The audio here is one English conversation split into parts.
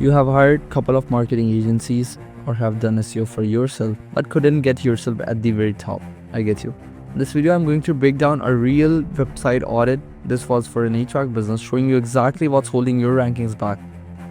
You have hired a couple of marketing agencies or have done SEO for yourself but couldn't get yourself at the very top. I get you. In this video, I'm going to break down a real website audit. This was for an HVAC business, showing you exactly what's holding your rankings back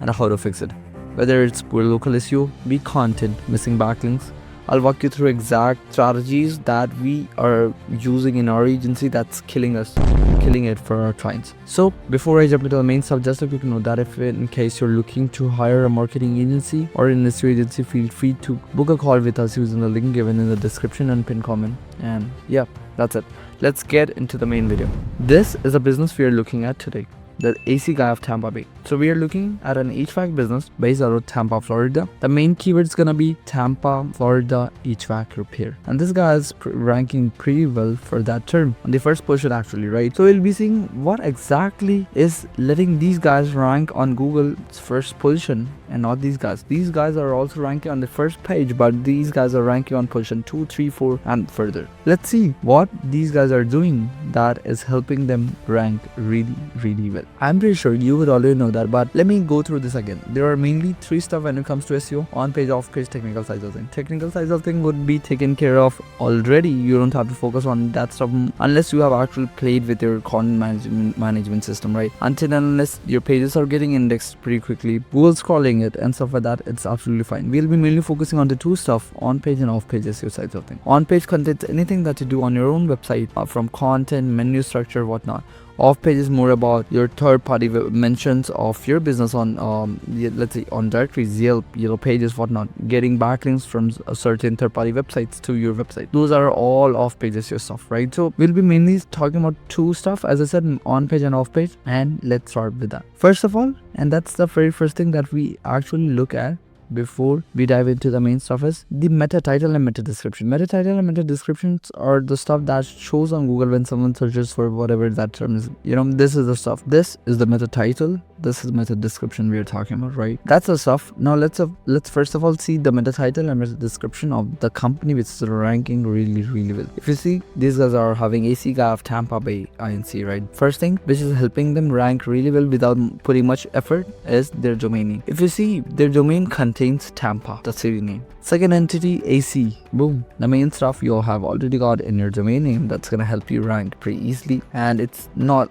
and how to fix it. Whether it's poor local SEO, weak content, missing backlinks, I'll walk you through exact strategies that we are using in our agency that's killing it for our clients. So before I jump into the main stuff, just a quick note that if in case you're looking to hire a marketing agency or an SEO agency, feel free to book a call with us using the link given in the description and pin comment. And yeah, that's it. Let's get into the main video. This is a business we are looking at today, the AC Guy of Tampa Bay. So we are looking at an HVAC business based out of Tampa, Florida. The main keyword is gonna be Tampa, Florida HVAC repair. And this guy is ranking pretty well for that term on the first position actually, right? So we'll be seeing what exactly is letting these guys rank on Google's first position and not these guys. These guys are also ranking on the first page, but these guys are ranking on position 2, 3, 4 and further. Let's see what these guys are doing that is helping them rank really well. I'm pretty sure you would already know that, but let me go through this again. There are mainly 3 stuff when it comes to SEO: on page, off page, technical size of thing. Technical size of thing would be taken care of already. You don't have to focus on that stuff unless you have actually played with your content management system, right? Until and unless your pages are getting indexed pretty quickly, Google scrolling it and stuff like that, it's absolutely fine. We'll be mainly focusing on the 2 stuff: on page and off page SEO size of thing. On page contains anything that you do on your own website, from content, menu structure, whatnot. Off page is more about your third party mentions of your business on let's say on directories, Yelp, Yellow Pages, whatnot, getting backlinks from a certain third party websites to your website. Those are all off page SEO stuff, right? So we'll be mainly talking about 2 stuff, as I said, on page and off page, and let's start with that. First of all, and that's the very first thing that we actually look at before we dive into the main stuff, is the meta title and meta description. Meta title and meta descriptions are the stuff that shows on Google when someone searches for whatever that term is. You know, this is the stuff. This is the meta title. This is meta description we are talking about, right? That's the stuff. Now let's first of all see the meta title and meta description of the company which is ranking really well. If you see, these guys are having AC Guy of Tampa Bay INC, right? First thing which is helping them rank really well without putting much effort is their domain name. If you see, their domain contains Tampa, the city name. Second entity, AC, boom. The main stuff you have already got in your domain name that's gonna help you rank pretty easily. And it's not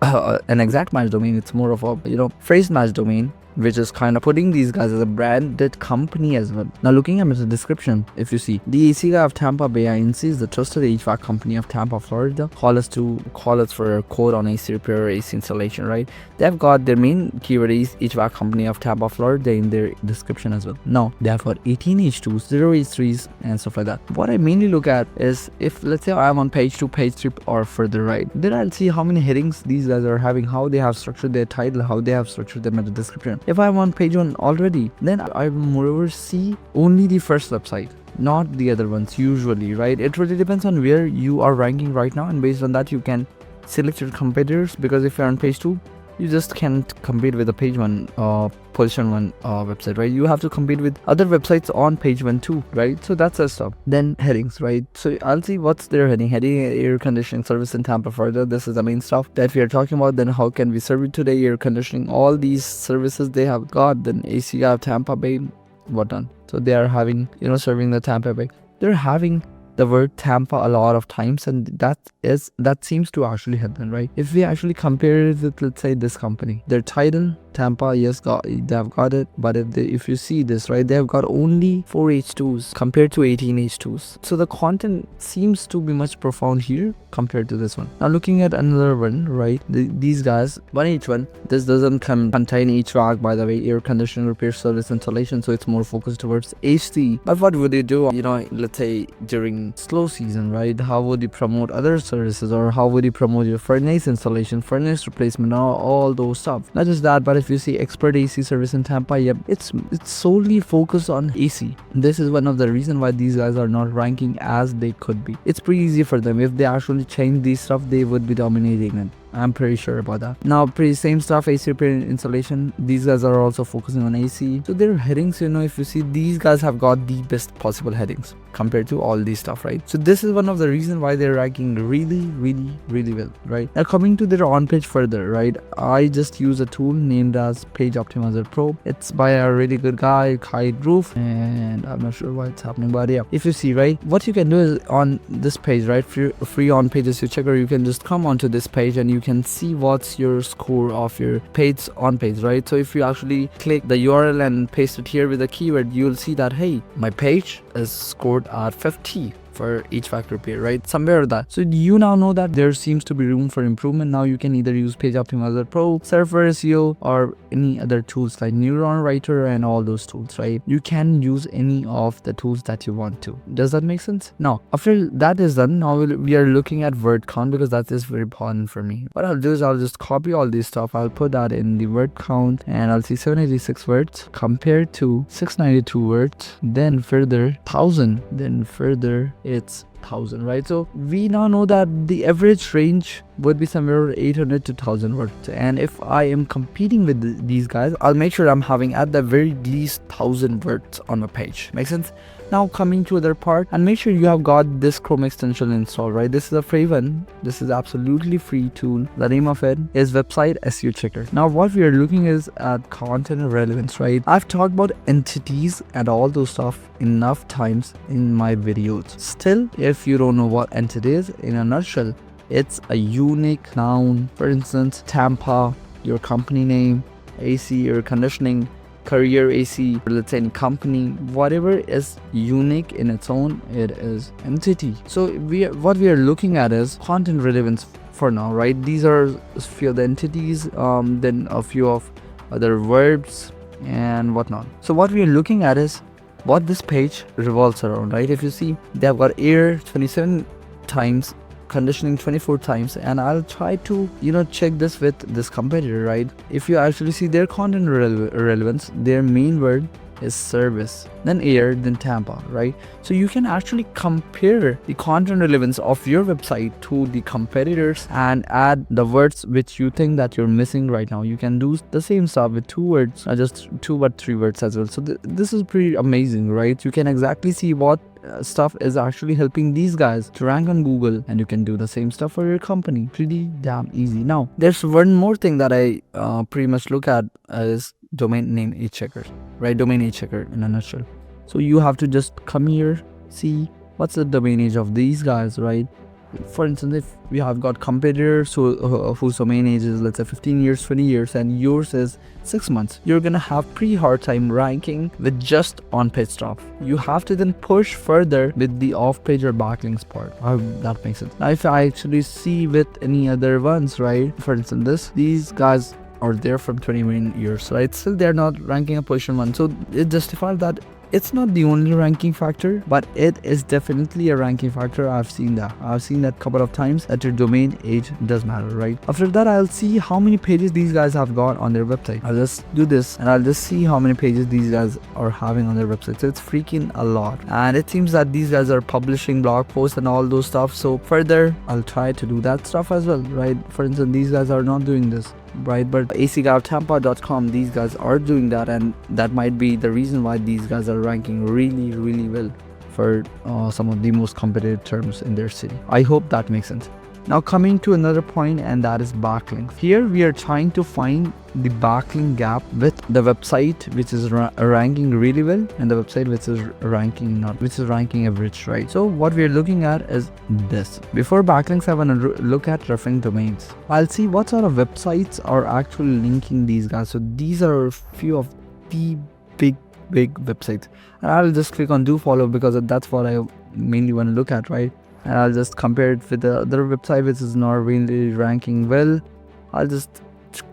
an exact match domain, it's more of a phrase match domain, which is kind of putting these guys as a branded company as well. Now looking at the description, if you see, the AC Guy of Tampa Bay INC is the trusted HVAC company of Tampa, Florida. Call us for a quote on AC repair or AC installation, right? They've got their main keyword is HVAC company of Tampa, Florida in their description as well. Now they have got 18 H2s, 0 H3s and stuff like that. What I mainly look at is, if let's say I'm on page 2, page 3 or further right, then I'll see how many headings these guys are having, how they have structured their title, how they have structured their meta description. If I'm on page 1 already, then I moreover see only the first website, not the other ones usually, right? It really depends on where you are ranking right now, and based on that you can select your competitors, because if you're on page 2, you just can't compete with the page 1 position 1 website, right? You have to compete with other websites on page 1 too, right? So that's the stuff. Then headings, right? So I'll see what's their heading. Air conditioning service in Tampa, Florida. This is the main stuff that we are talking about. Then how can we serve it today? Air conditioning, all these services they have got. Then AC Guy of Tampa Bay, what done? So they are having, serving the Tampa Bay. They're having the word Tampa a lot of times, and that seems to actually help them, right? If we actually compare it with, let's say, this company, their title Tampa, yes, they have got it, but if you see this, right, they have got only 4 H2s compared to 18 H2s. So the content seems to be much profound here compared to this one. Now looking at another one, right, these guys, 1H1, this doesn't contain HVAC, by the way, air conditioning repair service installation, so it's more focused towards AC. But what would you do, let's say during slow season, right? How would you promote other services, or how would you promote your furnace installation, furnace replacement, all those stuff? Not just that, but if you see expert AC service in Tampa, yep, it's solely focused on AC. This is one of the reasons why these guys are not ranking as they could be. It's pretty easy for them. If they actually change these stuff, they would be dominating them. I'm pretty sure about that. Now, pretty same stuff, AC repair installation. These guys are also focusing on AC. So their headings, if you see, these guys have got the best possible headings compared to all these stuff, right? So this is one of the reasons why they're ranking really well, right? Now coming to their on page further, right? I just use a tool named as Page Optimizer Pro. It's by a really good guy, Kai Roof, and I'm not sure why it's happening, but yeah, if you see, right, what you can do is on this page, right, free on page SEO checker, you can just come onto this page and you can see what's your score of your page on page, right? So if you actually click the URL and paste it here with a keyword, you'll see that, hey, my page is scored at 50 for each factor repair, right? Somewhere that. So you now know that there seems to be room for improvement. Now you can either use Page Optimizer Pro, Server SEO, or any other tools like Neuron Writer and all those tools, right? You can use any of the tools that you want to. Does that make sense? Now, after that is done, now we are looking at word count, because that is very important for me. What I'll do is I'll just copy all this stuff. I'll put that in the word count and I'll see 786 words compared to 692 words, then further 1000, then further it's 1000, right? So we now know that the average range would be somewhere 800 to 1000 words, and if I am competing with these guys, I'll make sure I'm having at the very least 1000 words on my page. Make sense? Now coming to other part, and make sure you have got this Chrome extension installed, right? This is a free one. This is absolutely free tool. The name of it is Website SEO Checker. Now what we are looking is at content and relevance, right? I've talked about entities and all those stuff enough times in my videos. Still, if you don't know what entity is, in a nutshell, it's a unique noun. For instance, Tampa, your company name, AC air conditioning, career AC, or let's say any company, whatever is unique in its own, it is entity. So what we are looking at is content relevance for now, right? These are a few of the entities, then a few of other verbs and whatnot. So what we are looking at is what this page revolves around, right? If you see, they have got air 27 times, conditioning 24 times, and I'll try to check this with this competitor, right? If you actually see their content relevance, their main word is service, then air, then Tampa, right? So you can actually compare the content relevance of your website to the competitors and add the words which you think that you're missing right now. You can do the same stuff with 2 words, not just 2 but 3 words as well. So this is pretty amazing, right? You can exactly see what stuff is actually helping these guys to rank on Google, and you can do the same stuff for your company. Pretty damn easy. Now there's one more thing that I pretty much look at is domain name age checker, right? Domain age checker in a nutshell. So you have to just come here, see what's the domain age of these guys, right? For instance, if we have got competitors whose domain age is, let's say, 15 years, 20 years, and yours is 6 months, you're gonna have pretty hard time ranking with just on-page stuff. You have to then push further with the off-page or backlinks part. I hope that makes sense. Now, if I actually see with any other ones, right? For instance, these guys are there from 20 years, right? Still, they're not ranking a position 1. So it justifies that it's not the only ranking factor, but it is definitely a ranking factor. I've seen that a couple of times, that your domain age does matter, right? After that, I'll see how many pages these guys have got on their website. I'll just do this and I'll just see how many pages these guys are having on their website. So it's freaking a lot, and it seems that these guys are publishing blog posts and all those stuff. So further, I'll try to do that stuff as well, right? For instance, these guys are not doing this, right? But acgavtampa.com, these guys are doing that, and that might be the reason why these guys are ranking really well for some of the most competitive terms in their city. I hope that makes sense. Now coming to another point, and that is backlinks. Here we are trying to find the backlink gap with the website which is ranking really well and the website which is ranking average, right? So what we are looking at is this. Before backlinks, I want to look at referring domains. I'll see what sort of websites are actually linking these guys. So these are a few of the big websites, and I'll just click on do follow because that's what I mainly want to look at, right? And I'll just compare it with the other website which is not really ranking well. I'll just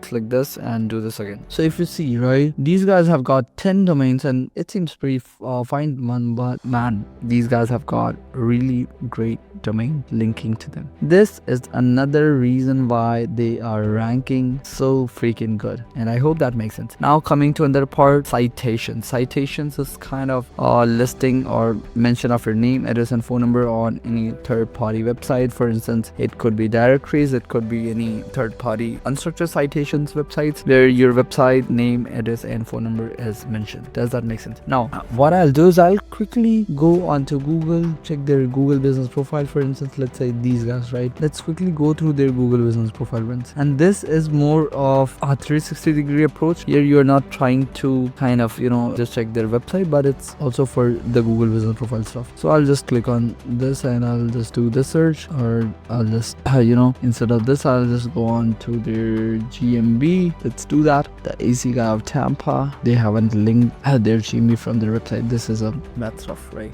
click this and do this again. So if you see, right, these guys have got 10 domains and it seems pretty fine, but man, these guys have got really great domain linking to them. This is another reason why they are ranking so freaking good, and I hope that makes sense. Now coming to another part, citations. Citations is kind of listing or mention of your name, address and phone number on any third-party website. For instance, it could be directories, it could be any third-party unstructured citations websites where your website name, address and phone number is mentioned. Does that make sense? Now what I'll do is I'll quickly go onto Google, check their Google business profile. For instance, let's say these guys, right? Let's quickly go through their Google business profile once, and this is more of a 360-degree approach. Here you are not trying to kind of, you know, just check their website, but it's also for the Google business profile stuff. So I'll just click on this and I'll just do this search, or I'll just you know, instead of this I'll just go on to their GMB. Let's do that. The AC guy of Tampa, they haven't linked their GMB from their website. This is a bad stuff, right?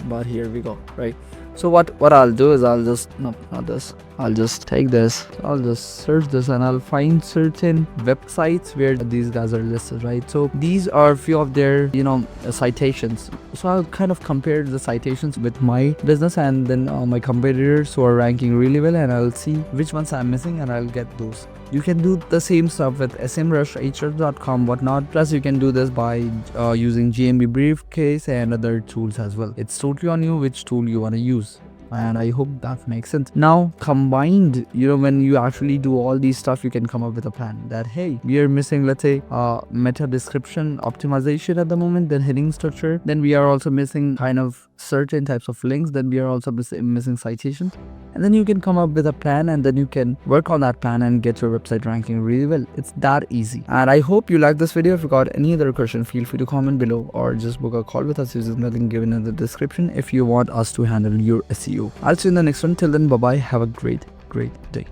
But here we go, right? So what I'll do is I'll just, no, not this, I'll just take this, I'll just search this and I'll find certain websites where these guys are listed, right? So these are few of their, you know, citations. So I'll kind of compare the citations with my business and then my competitors who are ranking really well, and I'll see which ones I'm missing and I'll get those. You can do the same stuff with SEMrush, hrefs.com, whatnot. Plus you can do this by using GMB Briefcase and other tools as well. It's totally on you which tool you want to use, and I hope that makes sense. Now combined, you know, when you actually do all these stuff, you can come up with a plan that, hey, we are missing, let's say, meta description optimization at the moment, then heading structure, then we are also missing kind of certain types of links, then we are also missing citations, and then you can come up with a plan and then you can work on that plan and get your website ranking really well. It's that easy. And I hope you like this video. If you got any other question, feel free to comment below or just book a call with us using the link given in the description if you want us to handle your SEO. I'll see you in the next one. Till then, bye bye. Have a great day.